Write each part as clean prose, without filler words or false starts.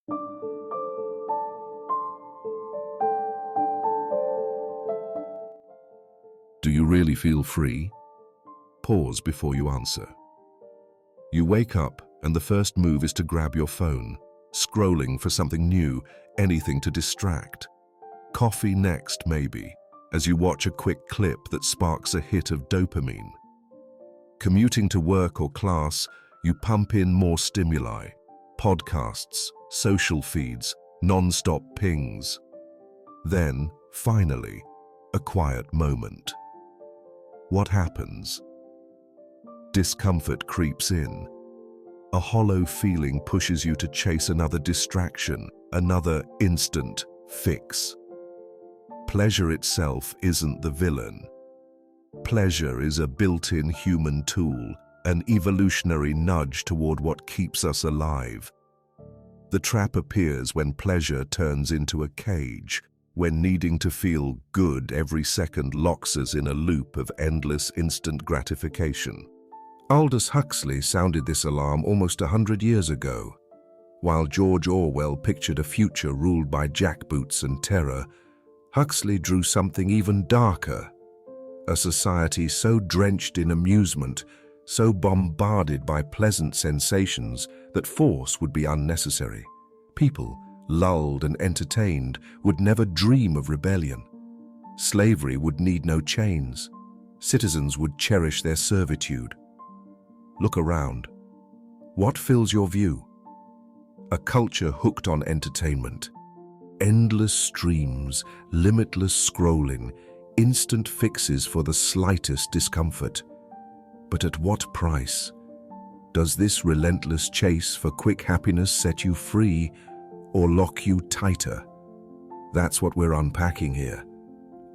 Do you really feel free? Pause before you answer. You wake up and the first move is to grab your phone, scrolling for something new, anything to distract. Coffee next, maybe, as you watch a quick clip that sparks a hit of dopamine. Commuting to work or class, you pump in more stimuli, podcasts, social feeds, non-stop pings. Then, finally, a quiet moment. What happens? Discomfort creeps in. A hollow feeling pushes you to chase another distraction, another instant fix. Pleasure itself isn't the villain. Pleasure is a built-in human tool, an evolutionary nudge toward what keeps us alive. The trap appears when pleasure turns into a cage, when needing to feel good every second locks us in a loop of endless instant gratification. Aldous Huxley sounded this alarm almost 100 years ago. While George Orwell pictured a future ruled by jackboots and terror, Huxley drew something even darker. A society so drenched in amusement, so bombarded by pleasant sensations that force would be unnecessary. People, lulled and entertained, would never dream of rebellion. Slavery would need no chains. Citizens would cherish their servitude. Look around. What fills your view? A culture hooked on entertainment. Endless streams, limitless scrolling, instant fixes for the slightest discomfort. But at what price? Does this relentless chase for quick happiness set you free or lock you tighter? That's what we're unpacking here.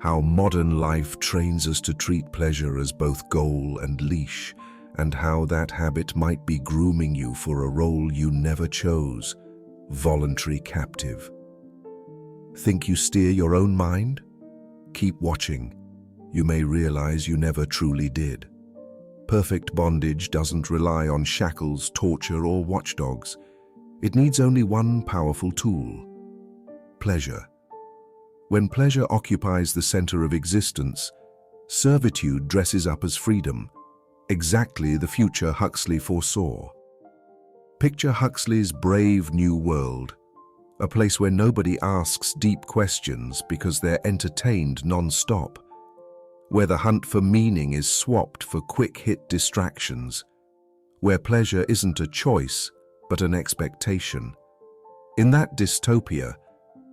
How modern life trains us to treat pleasure as both goal and leash, and how that habit might be grooming you for a role you never chose, voluntary captive. Think you steer your own mind? Keep watching. You may realize you never truly did. Perfect bondage doesn't rely on shackles, torture, or watchdogs. It needs only one powerful tool: pleasure. When pleasure occupies the center of existence, servitude dresses up as freedom, exactly the future Huxley foresaw. Picture Huxley's brave new world, a place where nobody asks deep questions because they're entertained non-stop, where the hunt for meaning is swapped for quick-hit distractions, where pleasure isn't a choice but an expectation. In that dystopia,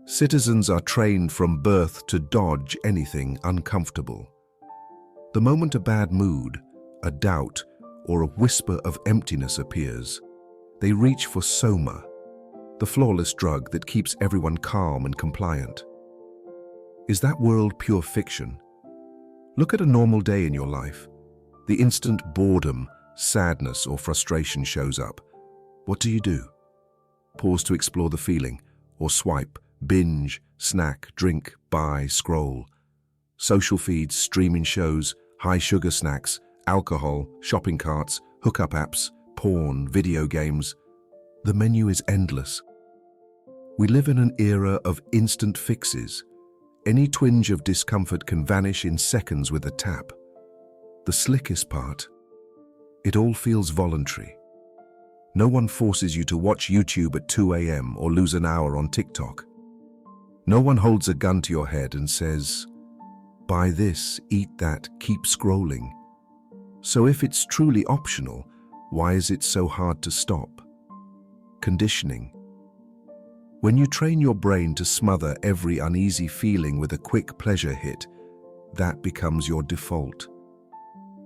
citizens are trained from birth to dodge anything uncomfortable. The moment a bad mood, a doubt, or a whisper of emptiness appears, they reach for soma, the flawless drug that keeps everyone calm and compliant. Is that world pure fiction? Look at a normal day in your life. The instant boredom, sadness, or frustration shows up. What do? Pause to explore the feeling, or swipe, binge, snack, drink, buy, scroll. Social feeds, streaming shows, high-sugar snacks, alcohol, shopping carts, hookup apps, porn, video games. The menu is endless. We live in an era of instant fixes. Any twinge of discomfort can vanish in seconds with a tap. The slickest part, it all feels voluntary. No one forces you to watch YouTube at 2 a.m. or lose an hour on TikTok. No one holds a gun to your head and says, buy this, eat that, keep scrolling. So if it's truly optional, why is it so hard to stop? Conditioning. When you train your brain to smother every uneasy feeling with a quick pleasure hit, that becomes your default.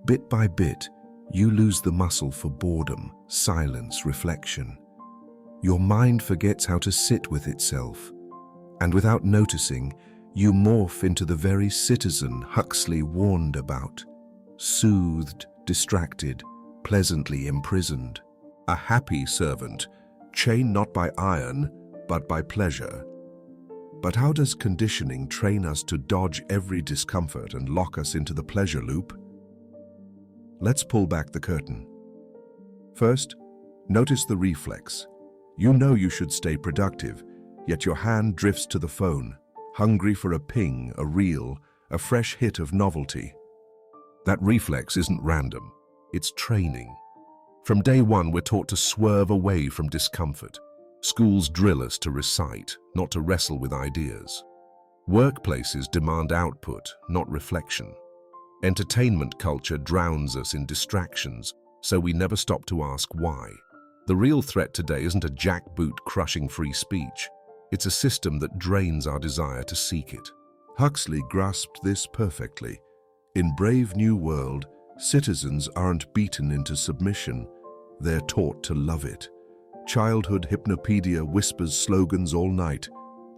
Bit by bit, you lose the muscle for boredom, silence, reflection. Your mind forgets how to sit with itself, and without noticing, you morph into the very citizen Huxley warned about. Soothed, distracted, pleasantly imprisoned. A happy servant, chained not by iron, but by pleasure. But how does conditioning train us to dodge every discomfort and lock us into the pleasure loop? Let's pull back the curtain. First, notice the reflex. You know you should stay productive, yet your hand drifts to the phone, hungry for a ping, a reel, a fresh hit of novelty. That reflex isn't random, it's training. From day one, we're taught to swerve away from discomfort. Schools drill us to recite, not to wrestle with ideas. Workplaces demand output, not reflection. Entertainment culture drowns us in distractions, so we never stop to ask why. The real threat today isn't a jackboot crushing free speech. It's a system that drains our desire to seek it. Huxley grasped this perfectly. In Brave New World, citizens aren't beaten into submission. They're taught to love it. Childhood hypnopedia whispers slogans all night.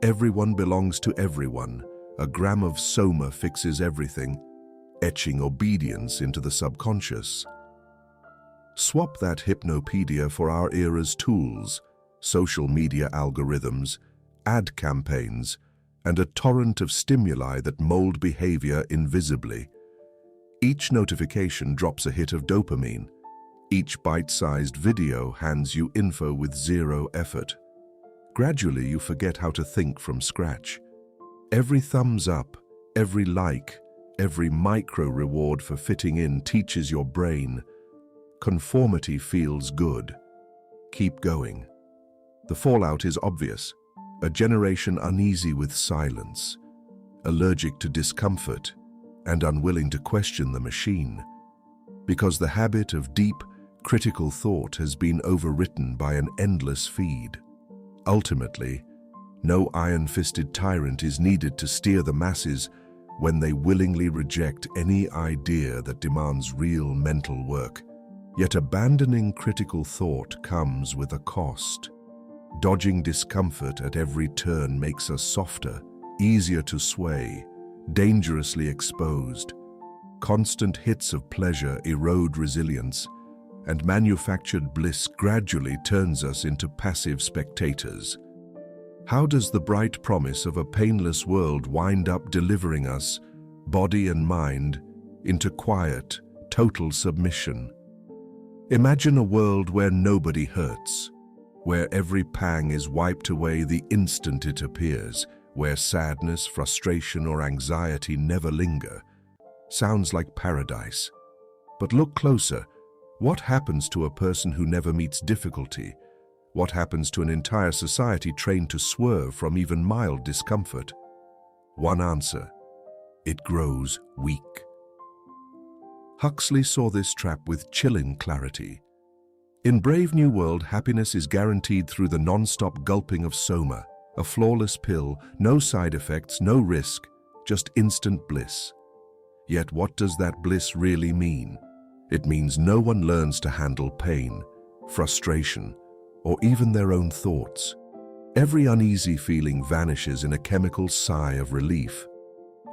Everyone belongs to everyone. A gram of soma fixes everything, etching obedience into the subconscious. Swap that hypnopedia for our era's tools, social media algorithms, ad campaigns, and a torrent of stimuli that mold behavior invisibly. Each notification drops a hit of dopamine. Each bite-sized video hands you info with zero effort. Gradually, you forget how to think from scratch. Every thumbs up, every like, every micro-reward for fitting in teaches your brain, conformity feels good. Keep going. The fallout is obvious. A generation uneasy with silence, allergic to discomfort, and unwilling to question the machine. Because the habit of deep, critical thought has been overwritten by an endless feed. Ultimately, no iron-fisted tyrant is needed to steer the masses when they willingly reject any idea that demands real mental work. Yet abandoning critical thought comes with a cost. Dodging discomfort at every turn makes us softer, easier to sway, dangerously exposed. Constant hits of pleasure erode resilience, and manufactured bliss gradually turns us into passive spectators. How does the bright promise of a painless world wind up delivering us, body and mind, into quiet, total submission? Imagine a world where nobody hurts, where every pang is wiped away the instant it appears, where sadness, frustration, or anxiety never linger. Sounds like paradise. But look closer. What happens to a person who never meets difficulty? What happens to an entire society trained to swerve from even mild discomfort? One answer: it grows weak. Huxley saw this trap with chilling clarity. In Brave New World, happiness is guaranteed through the non-stop gulping of soma, a flawless pill, no side effects, no risk, just instant bliss. Yet what does that bliss really mean? It means no one learns to handle pain, frustration, or even their own thoughts. Every uneasy feeling vanishes in a chemical sigh of relief.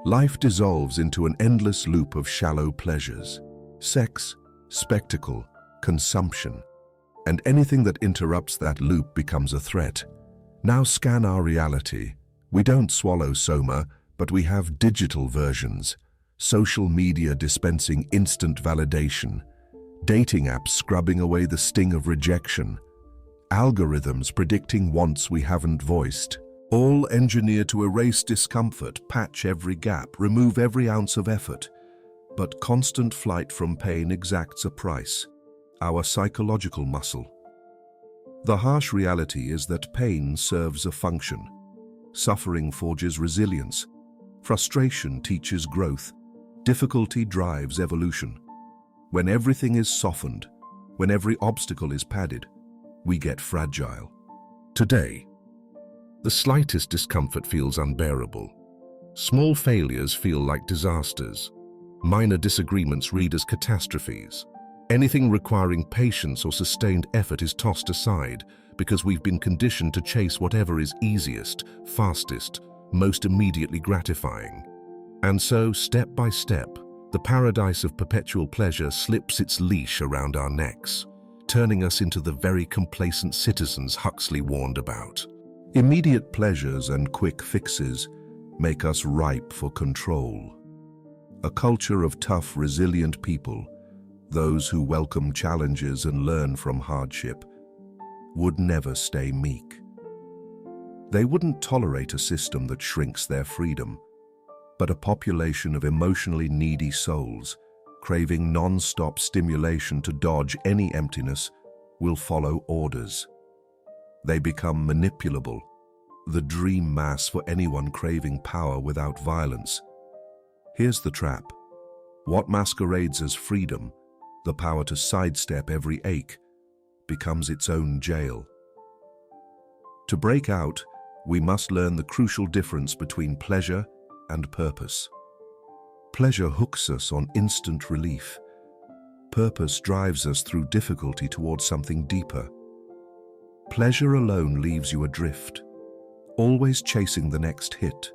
Life dissolves into an endless loop of shallow pleasures: sex, spectacle, consumption. And anything that interrupts that loop becomes a threat. Now scan our reality. We don't swallow soma, but we have digital versions. Social media dispensing instant validation. Dating apps scrubbing away the sting of rejection. Algorithms predicting wants we haven't voiced. All engineered to erase discomfort, patch every gap, remove every ounce of effort. But constant flight from pain exacts a price: our psychological muscle. The harsh reality is that pain serves a function. Suffering forges resilience. Frustration teaches growth. Difficulty drives evolution. When everything is softened, when every obstacle is padded, we get fragile. Today, the slightest discomfort feels unbearable. Small failures feel like disasters. Minor disagreements read as catastrophes. Anything requiring patience or sustained effort is tossed aside because we've been conditioned to chase whatever is easiest, fastest, most immediately gratifying. And so, step by step, the paradise of perpetual pleasure slips its leash around our necks, turning us into the very complacent citizens Huxley warned about. Immediate pleasures and quick fixes make us ripe for control. A culture of tough, resilient people, those who welcome challenges and learn from hardship. would never stay meek. They wouldn't tolerate a system that shrinks their freedom, but a population of emotionally needy souls, craving non-stop stimulation to dodge any emptiness, will follow orders. They become manipulable, the dream mass for anyone craving power without violence. Here's the trap. What masquerades as freedom, the power to sidestep every ache, becomes its own jail. To break out, we must learn the crucial difference between pleasure and purpose. Pleasure hooks us on instant relief. Purpose drives us through difficulty towards something deeper. Pleasure alone leaves you adrift, always chasing the next hit,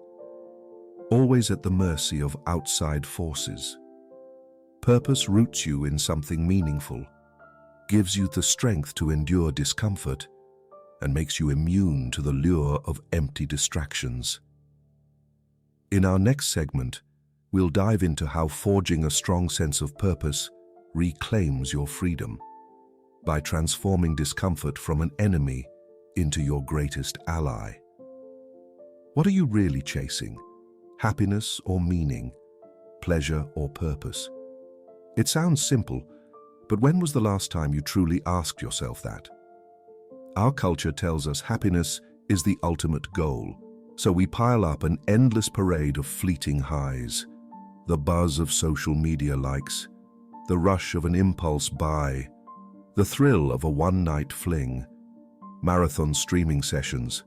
always at the mercy of outside forces. Purpose roots you in something meaningful, gives you the strength to endure discomfort, and makes you immune to the lure of empty distractions. In our next segment, we'll dive into how forging a strong sense of purpose reclaims your freedom by transforming discomfort from an enemy into your greatest ally. What are you really chasing? Happiness or meaning? Pleasure or purpose? It sounds simple, but when was the last time you truly asked yourself that? Our culture tells us happiness is the ultimate goal, so we pile up an endless parade of fleeting highs, the buzz of social media likes, the rush of an impulse buy, the thrill of a one-night fling, marathon streaming sessions,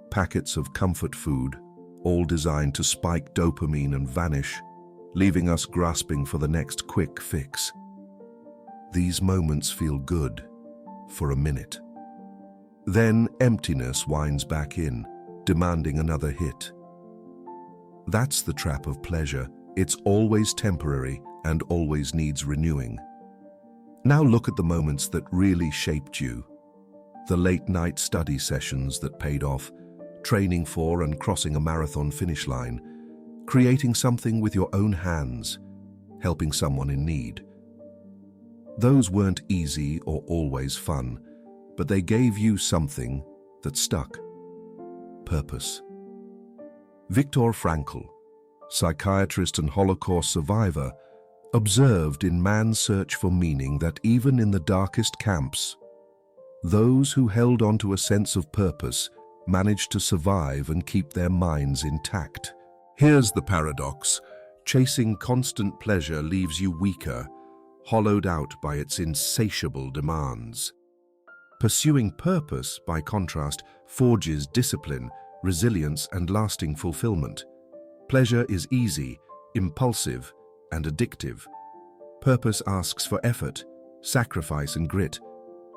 packets of comfort food, all designed to spike dopamine and vanish, leaving us grasping for the next quick fix. These moments feel good for a minute. Then emptiness winds back in, demanding another hit. That's the trap of pleasure. It's always temporary and always needs renewing. Now look at the moments that really shaped you. The late-night study sessions that paid off, training for and crossing a marathon finish line, creating something with your own hands, helping someone in need. Those weren't easy or always fun, but they gave you something that stuck. Purpose. Viktor Frankl, psychiatrist and Holocaust survivor, observed in man's search for meaning that even in the darkest camps, those who held on to a sense of purpose managed to survive and keep their minds intact. Here's the paradox. Chasing constant pleasure leaves you weaker, hollowed out by its insatiable demands. Pursuing purpose, by contrast, forges discipline, resilience, and lasting fulfillment. Pleasure is easy, impulsive, and addictive. Purpose asks for effort, sacrifice, and grit,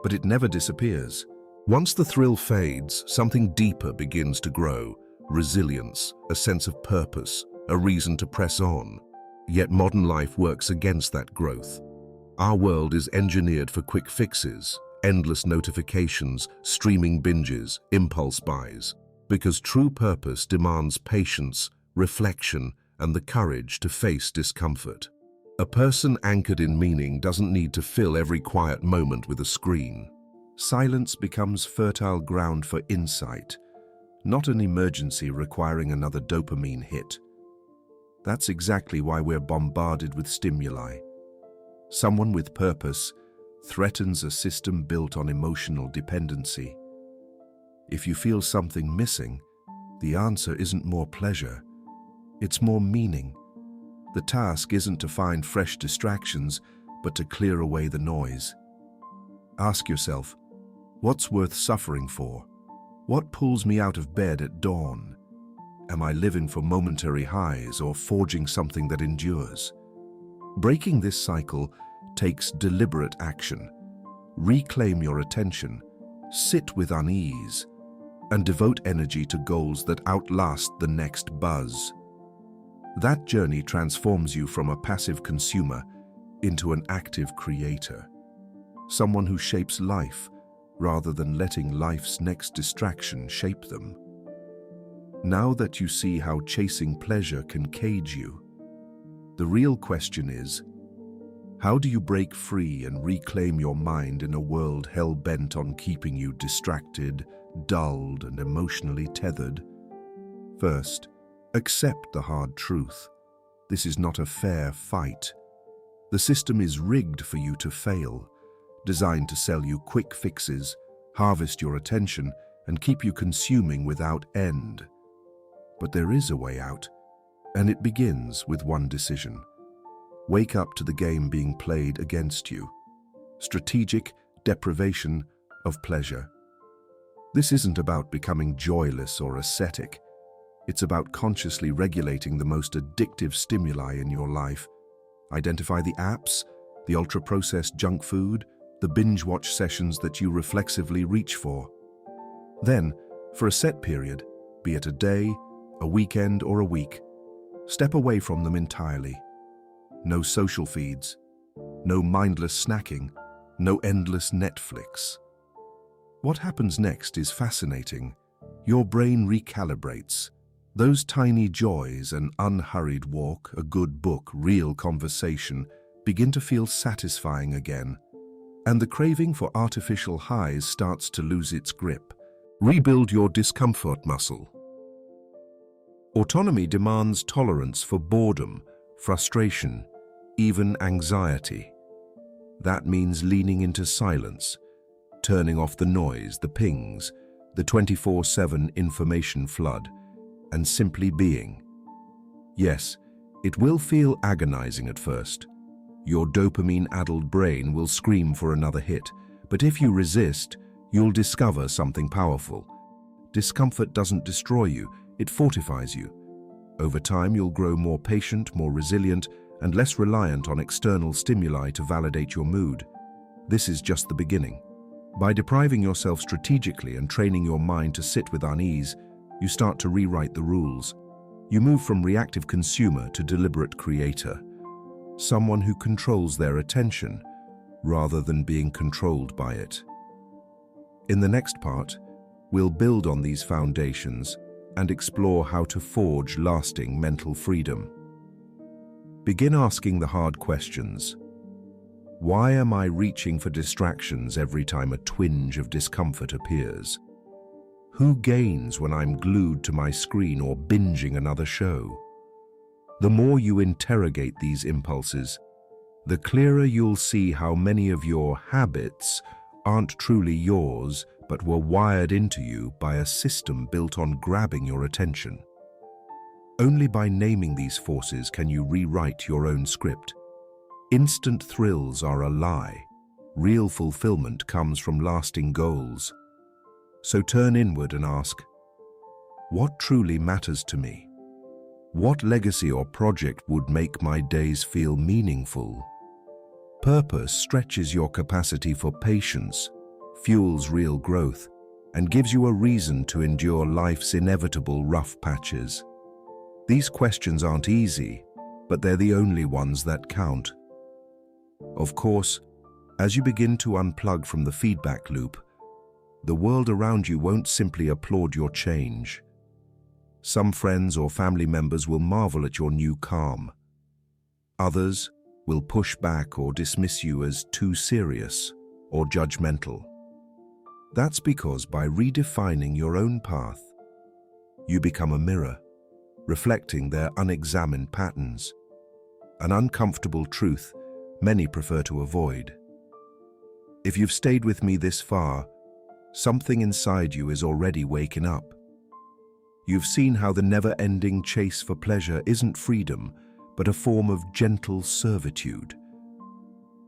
but it never disappears. Once the thrill fades, something deeper begins to grow: resilience, a sense of purpose, a reason to press on. Yet modern life works against that growth. Our world is engineered for quick fixes, endless notifications, streaming binges, impulse buys, because true purpose demands patience, reflection, and the courage to face discomfort. A person anchored in meaning doesn't need to fill every quiet moment with a screen. Silence becomes fertile ground for insight, not an emergency requiring another dopamine hit. That's exactly why we're bombarded with stimuli. Someone with purpose threatens a system built on emotional dependency. If you feel something missing, the answer isn't more pleasure, it's more meaning. The task isn't to find fresh distractions, but to clear away the noise. Ask yourself, what's worth suffering for? What pulls me out of bed at dawn? Am I living for momentary highs or forging something that endures? Breaking this cycle takes deliberate action. Reclaim your attention, sit with unease, and devote energy to goals that outlast the next buzz. That journey transforms you from a passive consumer into an active creator, someone who shapes life rather than letting life's next distraction shape them. Now that you see how chasing pleasure can cage you, the real question is, How do you break free and reclaim your mind in a world hell-bent on keeping you distracted, dulled, and emotionally tethered? First, accept the hard truth. This is not a fair fight. The system is rigged for you to fail, designed to sell you quick fixes, harvest your attention, and keep you consuming without end. But there is a way out, and it begins with one decision. Wake up to the game being played against you. Strategic deprivation of pleasure. This isn't about becoming joyless or ascetic. It's about consciously regulating the most addictive stimuli in your life. Identify the apps, the ultra-processed junk food, the binge-watch sessions that you reflexively reach for. Then, for a set period, be it a day, a weekend, or a week, step away from them entirely. No social feeds, no mindless snacking, no endless Netflix. What happens next is fascinating. Your brain recalibrates. Those tiny joys, an unhurried walk, a good book, real conversation, begin to feel satisfying again. And the craving for artificial highs starts to lose its grip. Rebuild your discomfort muscle. Autonomy demands tolerance for boredom, frustration, even anxiety. That means leaning into silence, turning off the noise, the pings, the 24/7 information flood, and simply being. Yes, it will feel agonizing at first. Your dopamine-addled brain will scream for another hit, but if you resist, you'll discover something powerful. Discomfort doesn't destroy you, it fortifies you. Over time, you'll grow more patient, more resilient, and less reliant on external stimuli to validate your mood. This is just the beginning. By depriving yourself strategically and training your mind to sit with unease, you start to rewrite the rules. You move from reactive consumer to deliberate creator, someone who controls their attention rather than being controlled by it. In the next part, we'll build on these foundations and explore how to forge lasting mental freedom. Begin asking the hard questions. Why am I reaching for distractions every time a twinge of discomfort appears? Who gains when I'm glued to my screen or binging another show? The more you interrogate these impulses, the clearer you'll see how many of your habits aren't truly yours, but were wired into you by a system built on grabbing your attention. Only by naming these forces can you rewrite your own script. Instant thrills are a lie. Real fulfillment comes from lasting goals. So turn inward and ask, what truly matters to me? What legacy or project would make my days feel meaningful? Purpose stretches your capacity for patience, fuels real growth, and gives you a reason to endure life's inevitable rough patches. These questions aren't easy, but they're the only ones that count. Of course, as you begin to unplug from the feedback loop, the world around you won't simply applaud your change. Some friends or family members will marvel at your new calm. Others will push back or dismiss you as too serious or judgmental. That's because by redefining your own path, you become a mirror, reflecting their unexamined patterns, an uncomfortable truth many prefer to avoid. If you've stayed with me this far, something inside you is already waking up. You've seen how the never-ending chase for pleasure isn't freedom, but a form of gentle servitude,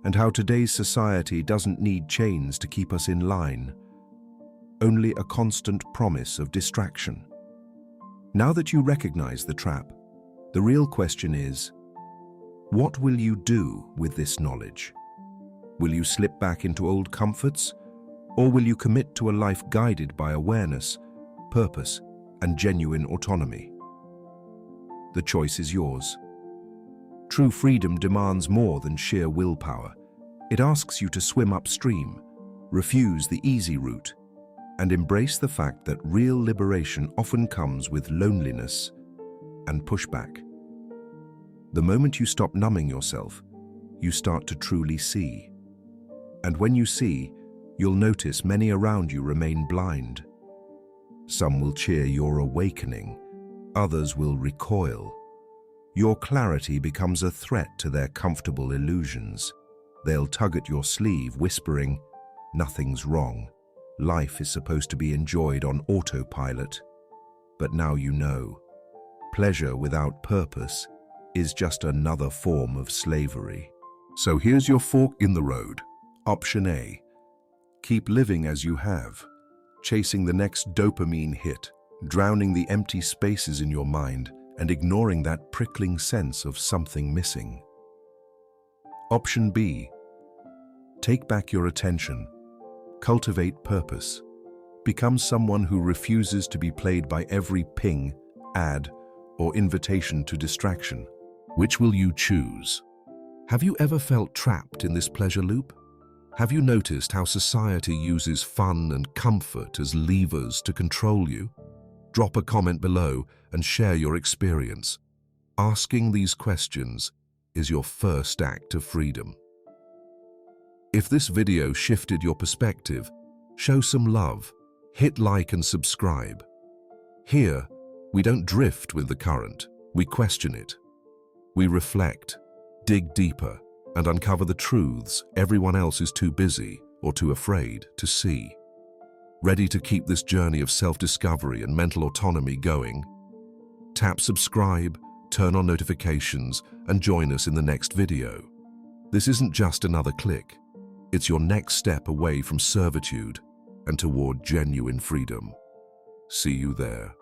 and how today's society doesn't need chains to keep us in line, only a constant promise of distraction. Now that you recognize the trap, the real question is, what will you do with this knowledge? Will you slip back into old comforts, or will you commit to a life guided by awareness, purpose, and genuine autonomy? The choice is yours. True freedom demands more than sheer willpower. It asks you to swim upstream, refuse the easy route, and embrace the fact that real liberation often comes with loneliness and pushback. The moment you stop numbing yourself, you start to truly see. And when you see, you'll notice many around you remain blind. Some will cheer your awakening, others will recoil. Your clarity becomes a threat to their comfortable illusions. They'll tug at your sleeve, whispering, "Nothing's wrong. Life is supposed to be enjoyed on autopilot." But now you know. Pleasure without purpose is just another form of slavery. So here's your fork in the road. Option A. Keep living as you have, chasing the next dopamine hit, drowning the empty spaces in your mind, and ignoring that prickling sense of something missing. Option B. Take back your attention, cultivate purpose, become someone who refuses to be played by every ping, ad, or invitation to distraction. Which will you choose? Have you ever felt trapped in this pleasure loop? Have you noticed how society uses fun and comfort as levers to control you? Drop a comment below and share your experience. Asking these questions is your first act of freedom. If this video shifted your perspective, show some love, hit like and subscribe. Here, we don't drift with the current, we question it. We reflect, dig deeper, and uncover the truths everyone else is too busy or too afraid to see. Ready to keep this journey of self-discovery and mental autonomy going? Tap subscribe, turn on notifications, and join us in the next video. This isn't just another click. It's your next step away from servitude and toward genuine freedom. See you there.